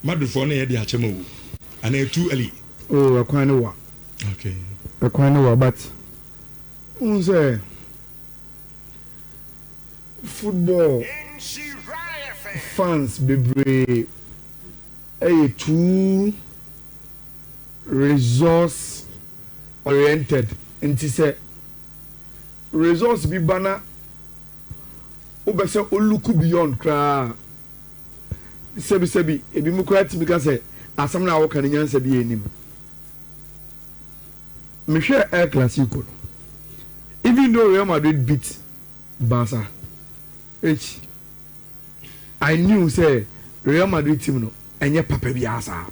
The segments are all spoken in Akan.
Madrid for na yedi achemo and too early. Oh, a kind of Okay. A kind of but say football fans be too resource oriented and say resource be banner obese oluku beyond kra sebi ebi mu kra ti because asam na awoka nyansa bi enim me share El Clasico even though Real Madrid beat Barca I knew say Real Madrid team no enye papa bi asa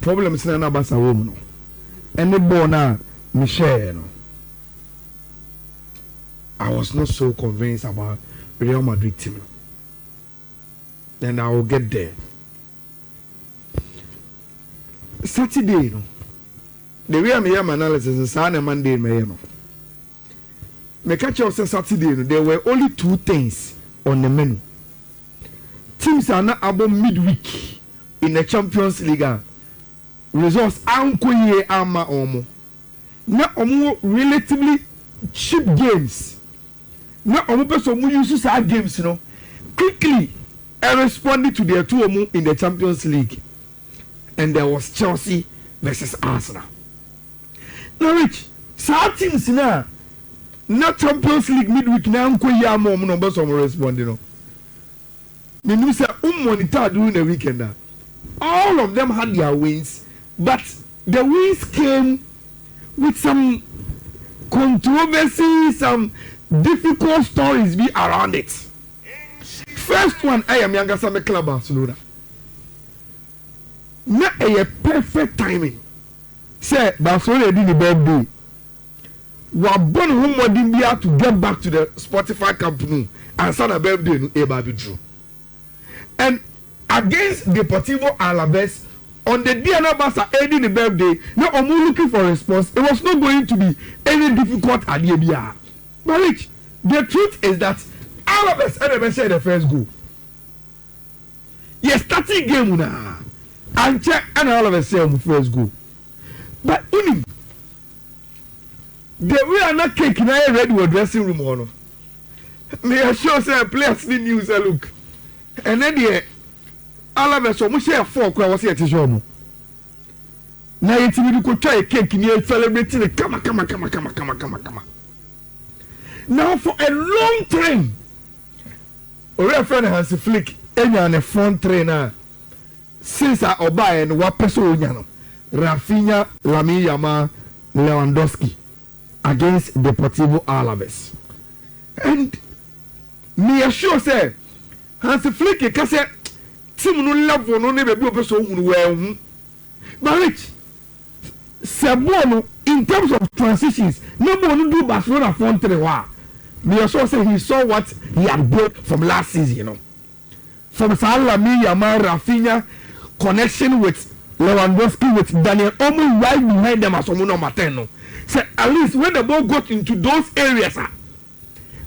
problem is na Barca wo mu no any ball na me share no I was not so convinced about Real Madrid team. Then I will get there. Saturday, no. The way I made my analysis is Saturday, Monday, no. Me catch you Saturday, no. There were only two things on the menu. Teams are not about midweek in the Champions League. Results anko ye ama omo. Na omo relatively cheap games. Na omo person who uses our games, you know, quickly responded to their two in the Champions League, and there was Chelsea versus Arsenal. Now, Rich, some teams now, not Champions League midweek now, ya mom number some respond, you know. Me say monitor during the weekend. All of them had their wins, but the wins came with some controversy, some difficult stories be around it. First one, I am younger Same Club Barcelona. Na a perfect timing. Say Barcelona did the birthday. We are born home to get back to the Spotify company and start a birthday no eba true. And against Deportivo Alaves on the day na Barca ending the birthday, now I'm looking for a response. It was not going to be any difficult idea. But Rich, the truth is that all of us never said the first goal. Yes, starting game now. And check and all of us say the first goal. But the way are not cake now ready with dressing room on. May I show say players need news a look. And then the all of us almost share 4 was here to show me. Now it's really could try a cake near celebrating the come. Now for a long time, our friend has a flick on a front trainer since I obey and what person Rafinha, Lamine Lewandowski against Deportivo Alaves. And me assure say has a flick a cassette team no level no never be a person well. But Rich Sabono in terms of transitions, nobody do Barcelona front trainer. Me also say he saw what he had built from last season, you know. From Lamine Yamal, Rafinha, connection with Lewandowski, with Daniel Olmo right behind them as someone number 10. No. So at least when the ball got into those areas,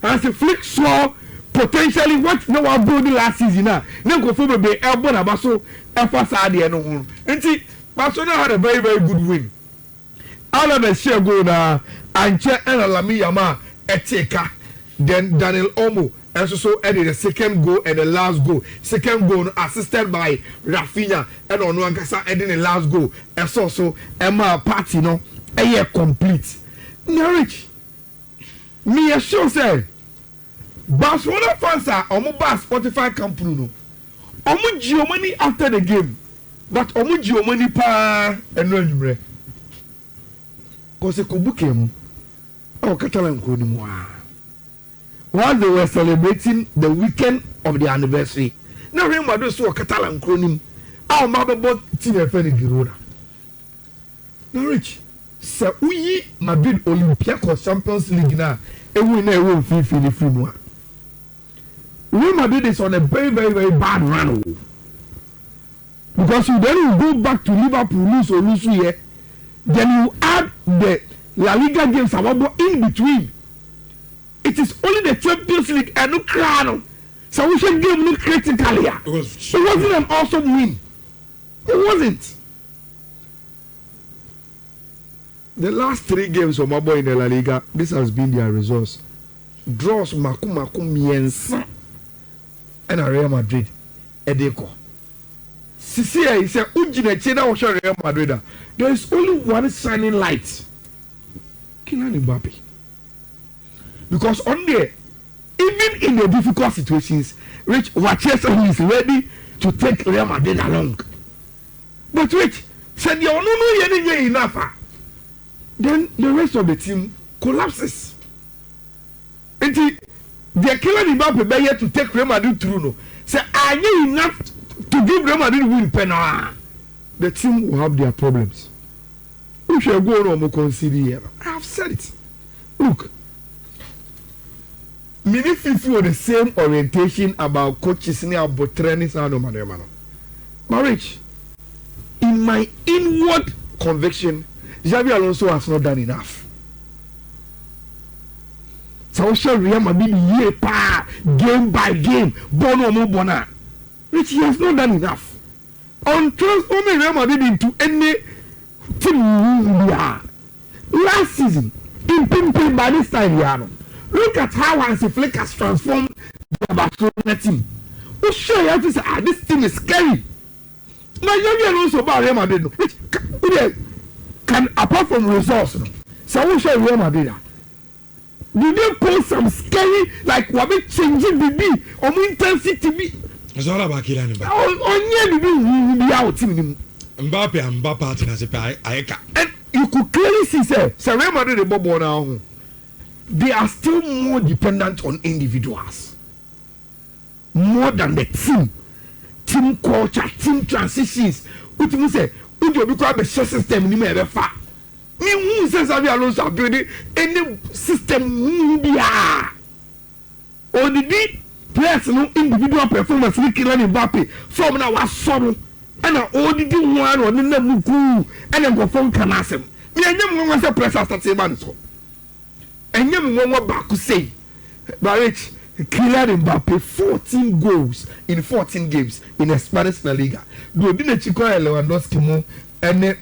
as the flick saw potentially what no one building last season now. Then go for be elbow na baso emphasize the no. And see, Barcelona had a very good win. All of the share go na Anche and Lamine Yamal eteka. Then Daniel Olmo also added the second goal and the last goal. Second goal assisted by Rafinha and Onuankasa adding the last goal. And so Emma party no a year complete. Now Rich, me assure say Barcelona fans are omo ba Spotify company no. Omo gio money after the game, but omo gio money pa eno anwumre. Cause kobuke mu. O Catalan ko ni mu a. While they were celebrating the weekend of the anniversary, now Real Madrid saw Catalan cronim. Our mother bought team Feni Girona. Now Rich, so we Madrid Olympiacos Champions League now, and we never feel the free one. Real Madrid is on a very bad run. Because you then go back to Liverpool lose here, then you add the La Liga games in between. It is only the Champions League and no crown So we should give them critically. It wasn't an awesome win. It wasn't. The last 3 games of my boy in the La Liga, this has been their results. Draws makum miensa and Real Madrid edeko. Sisi he said ujine chena wo Real Madrid. There is only one shining light. Kylian Mbappe. Because on there, even in the difficult situations, Rich Manchester is ready to take Real Madrid along. But Rich said, "You no enough." Then the rest of the team collapses. And they are killing Mbappe by here to take Real Madrid through. No, say, "Are you enough to give Real Madrid win penalty?" The team will have their problems. We shall go on and consider here. I have said it. Look. Many people with the same orientation about coaches and about training and marriage. In my inward conviction, Xabi Alonso has not done enough. So shall Real Madrid year game by game, bono mo bona. Which he has not done enough. On transforming Real Madrid into any team last season, in Pimpin by this time, look at how Hansi Flick has transformed the Barcelona team. We sure you have to say, this team is scary. Now you are also about Real Madrid. Can apart from results, so we show Real Madrid. Did they pose some scary, like what we changing the beat or intensity be? It's all about Kylian Mbappe. On be out in Mbappe and Mbappe as a Ayaka. And you could clearly see, sir, Real Madrid the Bobo now. They are still more dependent on individuals more than the team culture, team transitions. What you say? What you become a system ni me fa. Me who says Xabi Alonso building any system bia. Only players no individual performance ni Kylian Mbappe from na wasom and na only one on na muku and na go from kanasem. Me anyam go say press start say man so. And you know back to say, but Kylian Mbappe 14 goals in 14 games in a Spanish La Liga. Do didn't Chico Lewandowski mo and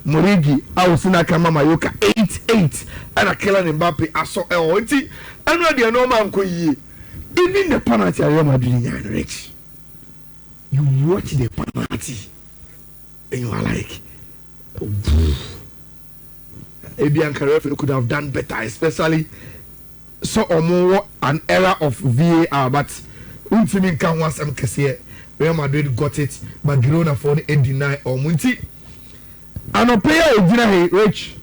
Morigi Ausina Kama Mayoka 8-8 and a Kylian Mbappe aso e and what the normal ko yi. Even the penalty Real Madrid are rich. You watch the penalty and you are like, Ebian Karef could have done better, especially so or more an era of VAR, but Untimin can once some Cassia. Real Madrid got it, but Girona for the 89 or Munti. And a player of Dina Rich,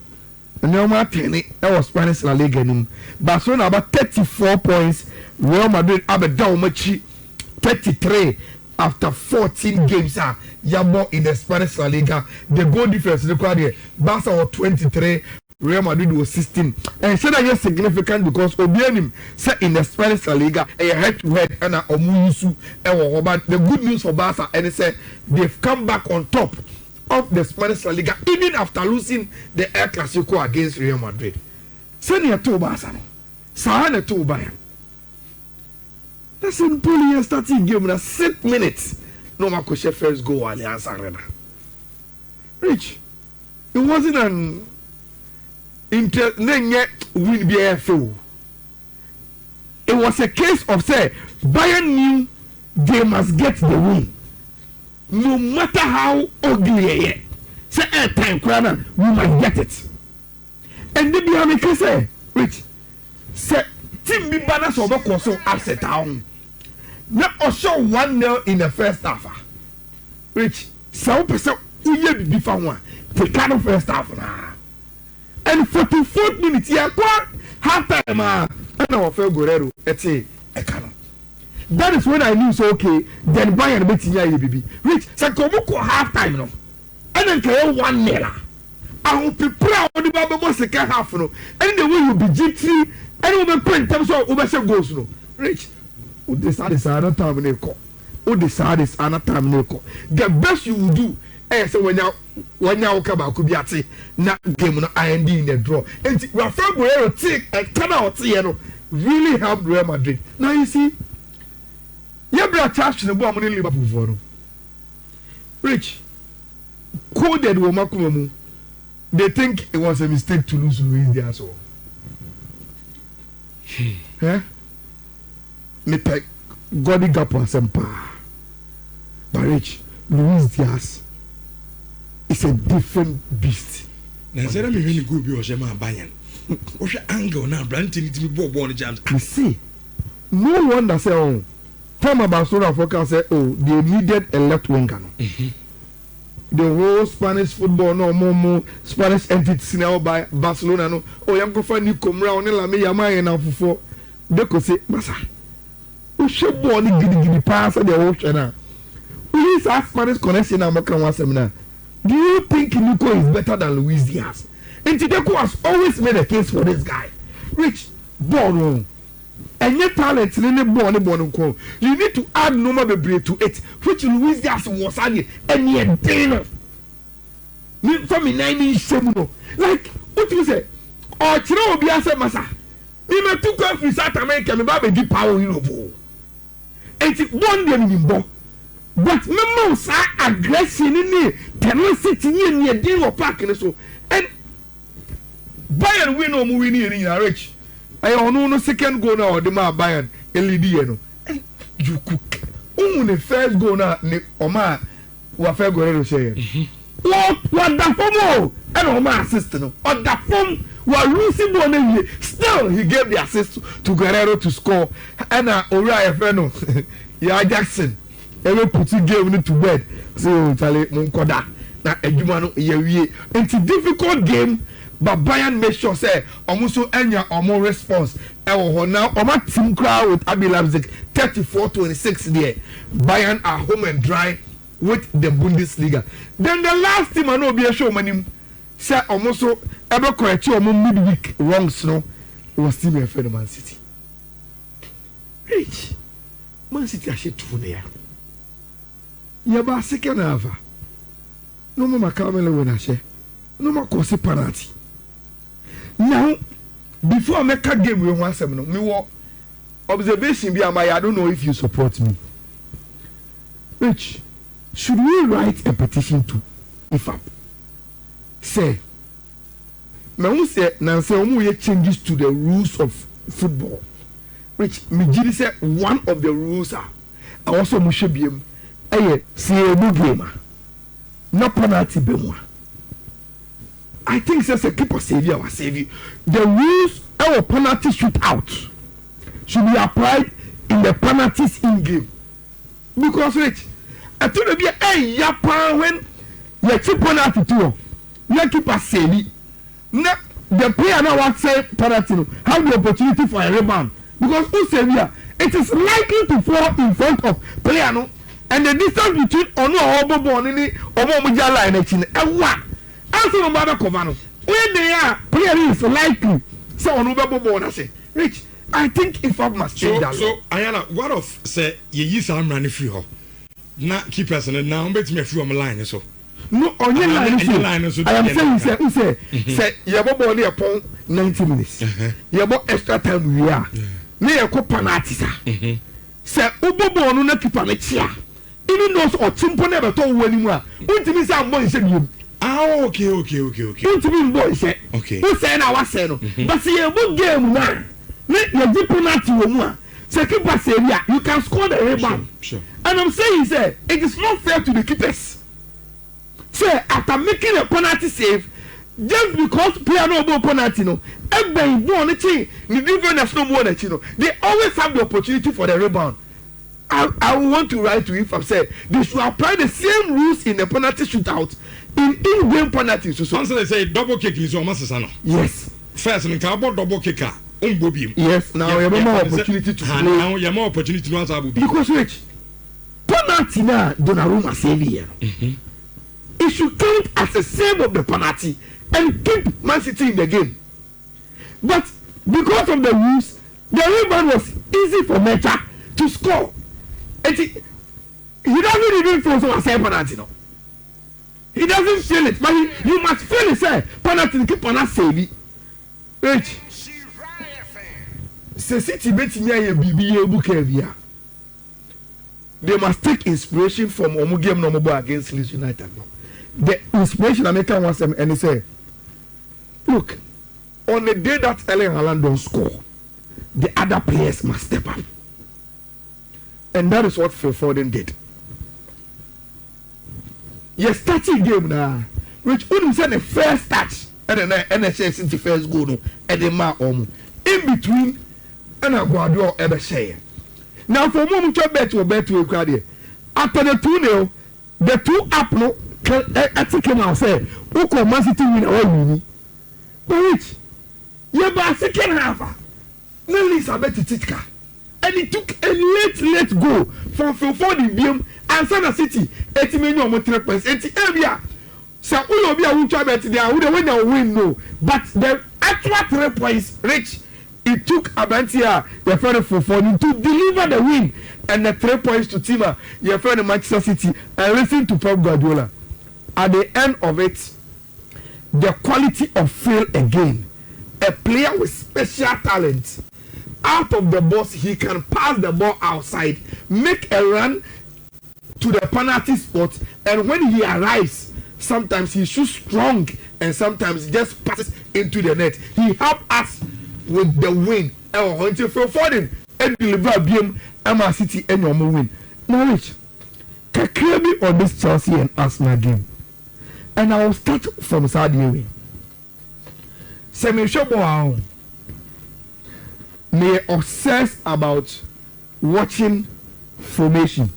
no matter that was Spanish La Liga. Barcelona about 34 points, Real Madrid about down much 33 after 14 games. Yabo in the Spanish La Liga, the goal difference look at here. Barca was 23, Real Madrid was 16. And so that is significant because Obianim said in the Spanish La Liga, a head-to-head and a Omuyusu. But the good news for Barca, and they said they've come back on top of the Spanish La Liga even after losing the El Clasico against Real Madrid. Send your two Barca, Sahana two Bayern. That's in Polian starting game in 6 minutes. No man could first go Allianz Arena. Rich, it wasn't an win BFO. It was a case of say Bayern knew they must get the win. No matter how ugly it is. Say time crana, we must get it. And then behind me say, Rich, say team be banners over Koso upset down. Now also 1-0 in the first half. Rich, 7% uye be different one. The kind of first half na. And 44 minutes here, half time and our fair Guerrero ete ekano. That is when I knew so okay. Then Bayern beating ya baby. Rich, say komoko half time no. And then kaya 1-0. I will prepare on the Bible second half no. And the way you be G3 and we be print terms of over goals no. Rich. This another time in the best you will do is when you come back, could be at not game on IND in the draw. And Rafael Guerrero take a turn out really helped Real Madrid. Now you see, a charge the bomb in Liverpool for Rich coded Womakumu. They think it was a mistake to lose Luis Diaz. Me pek Godi Gapo Sempa. But Rich, Luis Diaz is a different beast. Now, say that me really good be Oshema Bayern. What's your angle now? Branting to be born jams. You see, no wonder say, oh, time about Sora Foka say, oh, they needed a left winger. The whole Spanish football, no more Spanish entities now by Barcelona. No, oh, you go find you come round and me Yamai now for they could say, Massa, who should born giddy pass at the ocean now. Who is our Spanish connection? I'm a seminar. Do you think Nico is better than Luis Diaz? And Tideco has always made a case for this guy. Rich, born and your talent in the born. You need to add number bebre to it, which Luis Diaz was adding, and yet dinner. From me 9 seminal. Like, what you say? Or Chino be a massa. Me me took off in South America, me baby deep power in the and it won them in bo. But remember, aggression in the tenacity in the deal of parking so and Bayern win or win in a rich. I don't know no second goal now, the man Bayern, LED. You cook. Only first goal now, Oma, what fair go say. What the form? And Oma assistant. What the form? While losing one, still he gave the assist to Guerrero to score. And Oriah Feno, yeah, Jackson. Ever put the game to bed. So Charlie Munkoda. Na Ejumano Yewie. It's a difficult game, but Bayern made sure say almost enya omo response. Ewo now omo team crowd with RB Leipzig 34-26 there. Bayern are home and dry with the Bundesliga. Then the last team I know be a show manim say almost ever correct omo midweek wrongs no. It was team FM Man City. Rich. Man City actually two there. Yaba second half. No more Carmelo when I say. No more cause penalty. Now, before I make a game with 1-7, me what observation be I don't know if you support me. Rich, should we write a petition to IFAB? Say, me say now say omu changes to the rules of football. Rich, me jiri say one of the rules are I also mushe biem. Aye, see a good gamer. No penalty be more. I think says a keeper save you or save you. The rules of penalty shootout should be applied in the penalties in game. Because Rich, I told you be a yapa when you keep penalty too. You keeper save you. Now the player now what say penalty have the opportunity for a rebound. Because who save you? It is likely to fall in front of player no. And the distance between ono obo born ni omo muja line echi ewa answer no baba cover no when they are player is likely say ono bebo born na say Rich I think if I must change that so Ayala what of say ye yi sam run free ho na keepers na now bet me free on line so no onye line so I am saying say ye bo born e pon 90 minutes ye bo extra time we are na ye ko penalty sa say ubo born na keeper na chia even those or chimpo never told when you are. What do you say? I'm going to say you. Ah, okay. What do you mean, boy? Say, okay. Who said I was saying? But see, a good game now. Make your diplomat to one. Say, keeper say, yeah, you can score the rebound. Sure. And I'm saying, say, it is not fair to the keepers. Say, after making a penalty save, just because player no about penalty, no, everybody born a chain, you even have no more than you know. They always have the opportunity for the rebound. I want to write to you if I say they should apply the same rules in the penalty shootout in-game penalties. So once they say double kick is almost a yes. First, in cardboard double kicker, yes. Now you have more opportunity to play. Now you have more opportunity to answer. Because Rich, penalty now Donnarumma save here. It should count as a save of the penalty and keep Man City in the game. But because of the rules, the rebound was easy for Meta to score. And he doesn't even feel so as a penalty, no. He doesn't feel it, but you must feel it, say penalty keep on us save it. Rich. Say City bet me a BBA book here. they must take inspiration from omu game no more against Leeds United. The inspiration American wants them and they say, look, on the day that Erling Haaland don't score, the other players must step up. And that is what Phil Foden did. You starting game now, which only said the first touch and then NHS since the first goal and the man in between and a Guardiola ever say. Now for a moment, you bet to a crowd. After the 2-0, the 2 up no, I think him out say, who come Man City win away mini. But which? Yeah, but second half, no Lisa bet to Titka. And he took a late goal from Phil Foden beam and Sana City, 80 million or 3 points, 80 area. So, who will be a win bet there, who the win no. But the actual 3 points reach. It took Abantia, your friend for Foden, to deliver the win and the 3 points to Tima, your friend in Manchester City, and listen to Pep Guardiola. At the end of it, the quality of Phil again, a player with special talent. Out of the box, he can pass the ball outside, make a run to the penalty spot, and when he arrives, sometimes he shoots strong and sometimes just passes into the net. He helped us with the win. Until Phil Foden and deliver BM Man City and your win. Knowledge. Kakrebi on this Chelsea and Arsenal game. And I will start from Saudi Arabia. Semi Shobo may obsess about watching formation,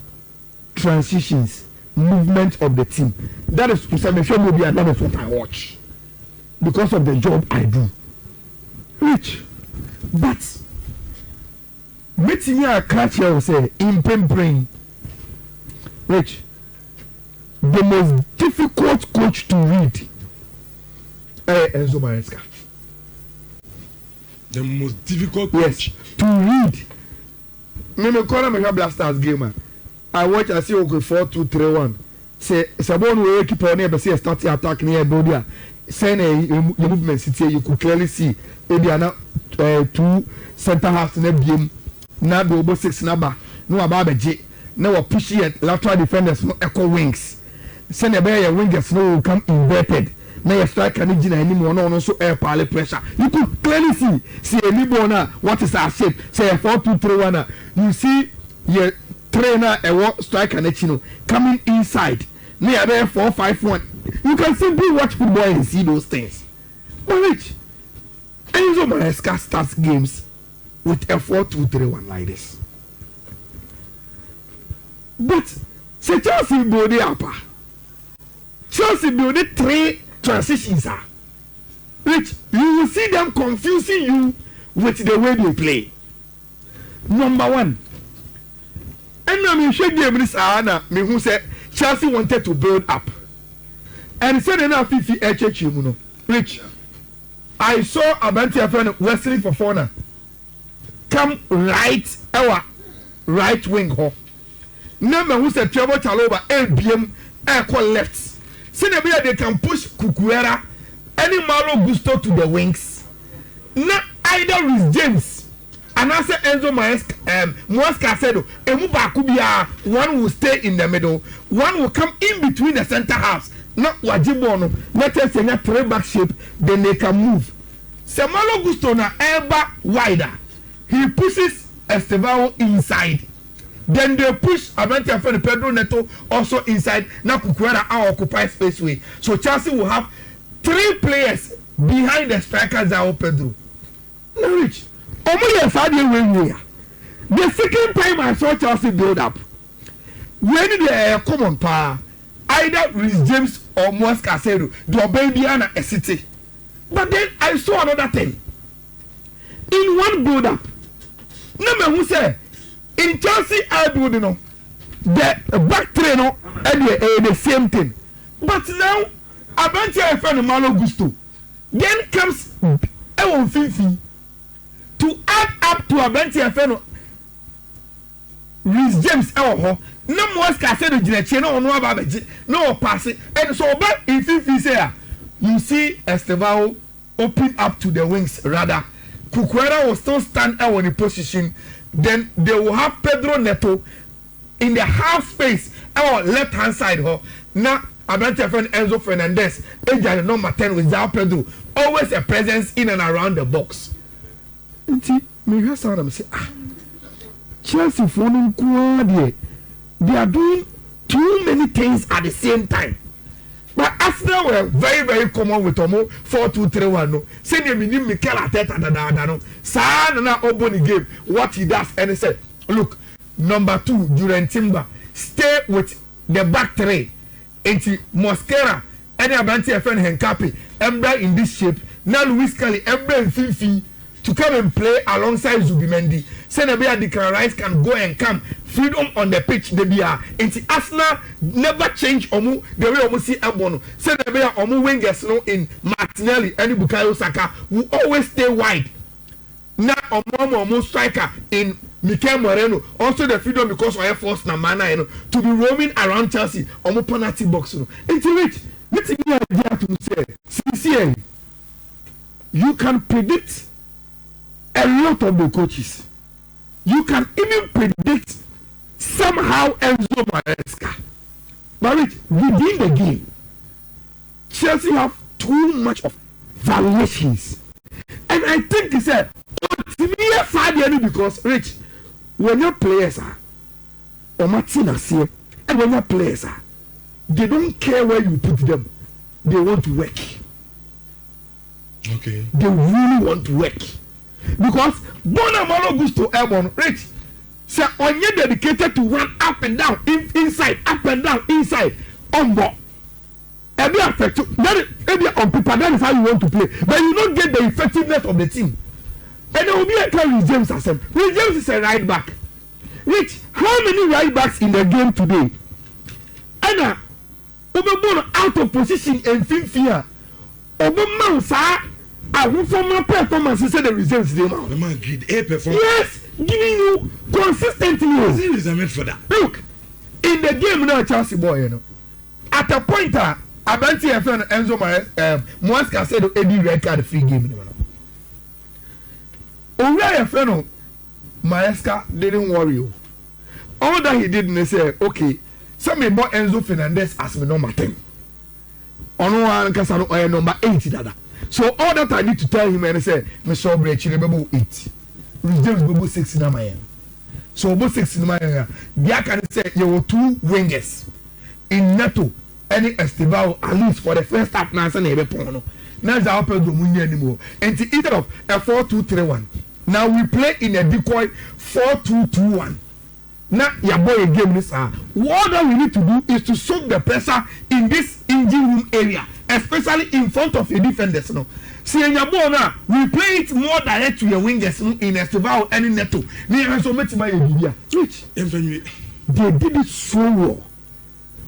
transitions, movement of the team. That is Semi Shobo, and that is what I watch because of the job I do. Rich, but meeting you a catch here say in brain. Rich, the most difficult coach to read, Enzo Maresca. The most difficult coach to read. Me call him a Blasters gamer. I watch. I see okay 4-2-3-1. Say someone will keep on here, but see start attack near Bodia. Send a movement city. You could clearly see. Maybe now 2 center halves in the game. Now the over 6 number. No about J. Now we're pushing it. Lateral defenders no echo wings. Send a bear wingers no will come inverted. Now you strike an engine anymore. No so air pilot pressure. You could clearly see a Libona. What is our shape? Say a 4-2-3-1. You see your trainer a strike an engine coming inside. Near there 4-5-1. You can simply watch football and see those things. But Rich, Enzo Maresca starts games with a 4-2-3-1 like this. But say Chelsea build it up. Chelsea build it 3 transitions. Which you will see them confusing you with the way they play. Number 1. And I mean, shake game this Anna, me who said Chelsea wanted to build up. And said enough 50 HH, Rich. I saw Abanti friend Wesley Fofana come right wing ho. Number who said Trevor Chalobah LBM call left. See the way they can push Kukuera any Malo Gusto to the wings. Not either with James and I say Enzo Maresca said one will stay in the middle, one will come in between the center halves. Not Wajibono, let us say a 3-back shape, then they can move. Semalo Gusto na ever wider. He pushes Estevao inside. Then they push Aventia for the Pedro Neto also inside. Now Kukuera occupy space way. So Chelsea will have 3 players behind the strikers that are Pedro. Now Rich, the second time I saw Chelsea build up, when they come on power, either Rhys James or Maresca's, the Obediana a city. But then I saw another thing. In one build up, number who said in Chelsea I build the back three and the same thing. But now Abantia friend Malo Gusto. Then comes Ewon Fifi to add up to Abantia friend Rhys James no Maresca said no pass it. And so back in Fifi say you see Estevao open up to the wings rather. Kukuera will still stand out in the position. Then they will have Pedro Neto in the half space our left hand side ho na Abrante friend Enzo Fernandez agent number 10 with João Pedro always a presence in and around the box nti me hear sound am say Chelsea for no they are doing too many things at the same time. But Arsenal were very, very common with Omo 4-2-3-1. No, say the minim Mikel Arteta no. Sa na open game what he does and he said, look, number 2 during Timber, stay with the back three. Enti Mosquera, any Abrante friend Henkapi, Ember in this shape. Now Luis Kelly, Ember and Fifi to come and play alongside Zubimendi. Say the Declan Rice can go and come. Freedom on the pitch, they be into Arsenal never change Omu the way Omu see Ebono. Say the Omu wingers no in Martinelli and Bukayo Saka will always stay wide. Now Omu striker in Mikel Moreno also the freedom because of force na mana to be roaming around Chelsea Omu penalty box no. Into which let me idea to say sincerely you can predict a lot of the coaches. You can even predict somehow Enzo Maresca. But within the game, Chelsea have too much of variations. And I think it's a because Rich, when your players are or Martinez here, and when your players are, they don't care where you put them. They want to work. Okay. They really want to work. Because Bonamalo goes to Airborne, Rich. Say, on you dedicated to run up and down, inside, up and down, inside, on board. Every effect, that on paper, that is how you want to play. But you don't get the effectiveness of the team. And there will be a time with James as James is a right back. Rich, how many right backs in the game today? Anna, Obama out of position and Finfia. Obama, sir. Who for my performance said the results they now. The man did a performance. Yes, giving you consistently. There is for that. Look, in the game now, Chelsea boy, you know, at a point, Abrante friend Enzo Maresca said any red card free game. Already, friend Maresca didn't worry you. All that he did, they say, okay, some me bought Enzo Fernandez as my number 10. On one Casano or number 80 dada. So all that I need to tell him and say, me saw break remember 8. James Bobo 6 in my end. So Bobo 6 in my end. There can say you were 2 wingers in Neto, any Esteval at least for the first half now and every pono. Now the upper domain anymore. And instead of a 4-2-3-1. Now we play in a decoy 4-2-2-1. Now your boy game this what that we need to do is to soak the pressure in this engine room area. Especially in front of the defenders. No, see in your ball now, we play it more direct to your wingers in Esteval any Neto. Which they did it so well.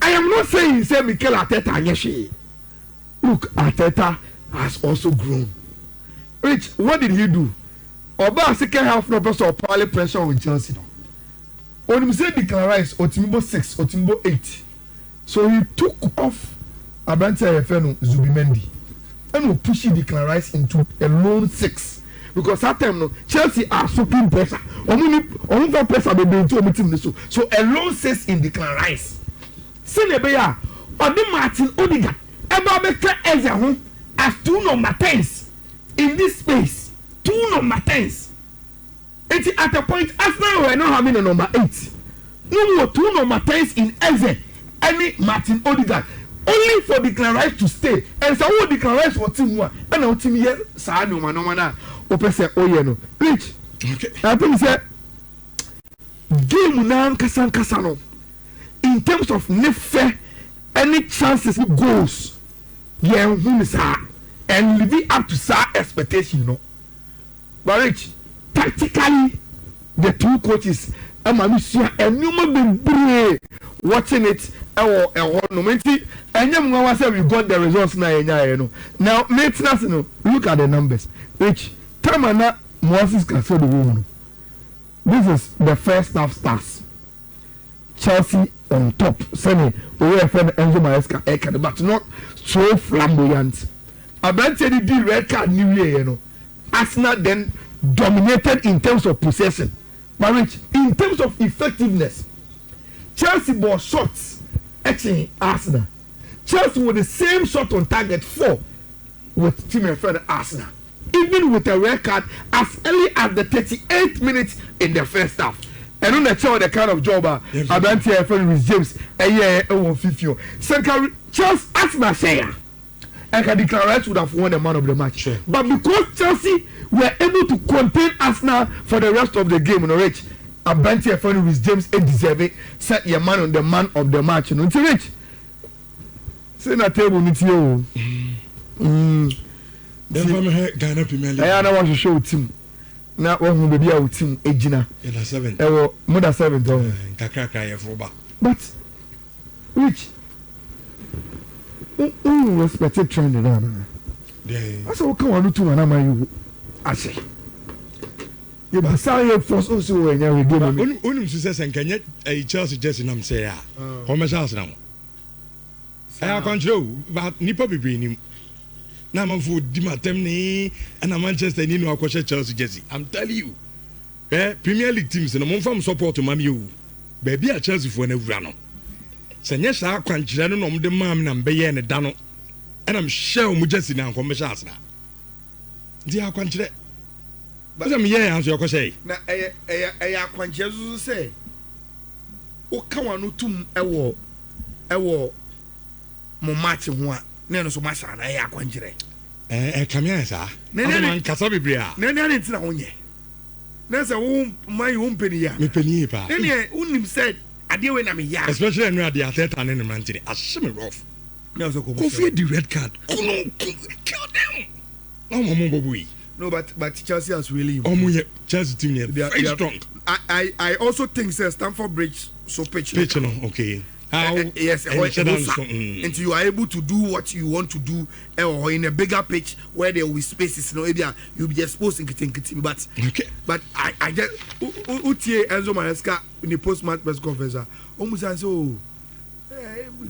I am not saying say Mikel Arteta Anyeshi. Look, Arteta has also grown. Rich, what did he do? Oba second half no person probably pressure with Chelsea. No. When he said Declan Rice, Otimbo 6, Otimbo 8. So he took off Abrante Zubimendi and will push Declan Rice into a lone 6 because that time no Chelsea are soaking pressure. Only pressure they do to team so. So a lone 6 in Declan Rice. Senebeya or the Martin Odegaard ever better as a home as 2 number 10s in this space. 2 number 10s. It's at a point Arsenal were not having a number 8. No more 2 number 10s in Eze any Martin Odegaard. Only for Declan Rice to stay. And so what Declan Rice for team 1. And now team here, Sano Manomana, Opesa Oyeno. Rich. Okay. I think say game now Kasano. In terms of nefe, any chances it goes, yeah, and living up to sa expectation, you know. But Rich, tactically, the 2 coaches, and you been watching it. And we got the results now. Now, look at the numbers. Which Tamana Moses can say the woman. This is the first half stars. Chelsea on top. Semi, we have friend Enzo Maresca, but not so flamboyant. Abrante did red card new year, you know. Arsenal then dominated in terms of possession. But Rich, in terms of effectiveness, Chelsea ball shots etching Arsenal. Chelsea with the same shot on target 4 with team and friend Arsenal. Even with a red card as early as the 38th minute in the first half. And on the show the kind of job Abanti and friend with James a year 50. Second Chelsea Arsenal share. And can declare would have won the man of the match. Sure. But because Chelsea were able to contain Arsenal for the rest of the game, you know, Rich, Abanti and friend with James and deserve it. Set your man on the man of the match. You know, Rich. Say na table with you. Ghana Premier League. I want to show team. Now one baby our team ejina. Yeah, 7. More than 7 though. Kakra for ba. But Rich, who respected trend now? Yeah. I said, come on, to an you. I say. You be sorry for also when you go. Unum success and can a Chelsea just in say ah. How much house now? I control, but nipa be bring him. Now man for Dimatemni and a Manchester ni no akoshe Chelsea jersey. I'm telling you. Premier League teams no from support to mami you. Baby a Chelsea for na wura no. Senye sa kwankyere no nom de mam na mbeye ne da no. And I'm sure mu jersey na nkombe Arsenal. Di akwankyere. But am here answer your question. Na akwankyere so say. O ka wanu tum ewo mo match ho a na no so masha na akwankyere. Come here sir. Man kasa bibria. Na ntina ho nye. Na say wo man wo mpeni ya. Me peni pa. Na unim said ade we na me ya. Especially when the Ateta and the Manchester. Ashime rough. Na so go fear the red card. Kill them. No mama boy. No, but Chelsea has really Chelsea team very strong. I also think Stamford Bridge so pitch no okay. Yes, and you are able to do what you want to do or in a bigger pitch where there will be spaces. You'll be exposed in kitchen. But okay. But I just Utie Enzo Maresca in the post-match press conference. Almost and so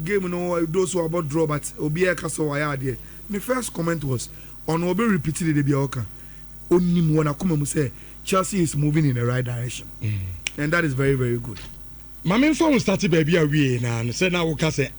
game those who are about draw, but Obia Castle Ayala. My first comment was on Obi repeated the Bioka. Only one I say Chelsea is moving in the right direction, and that is very, very good. My main phone started baby away now and said now we can say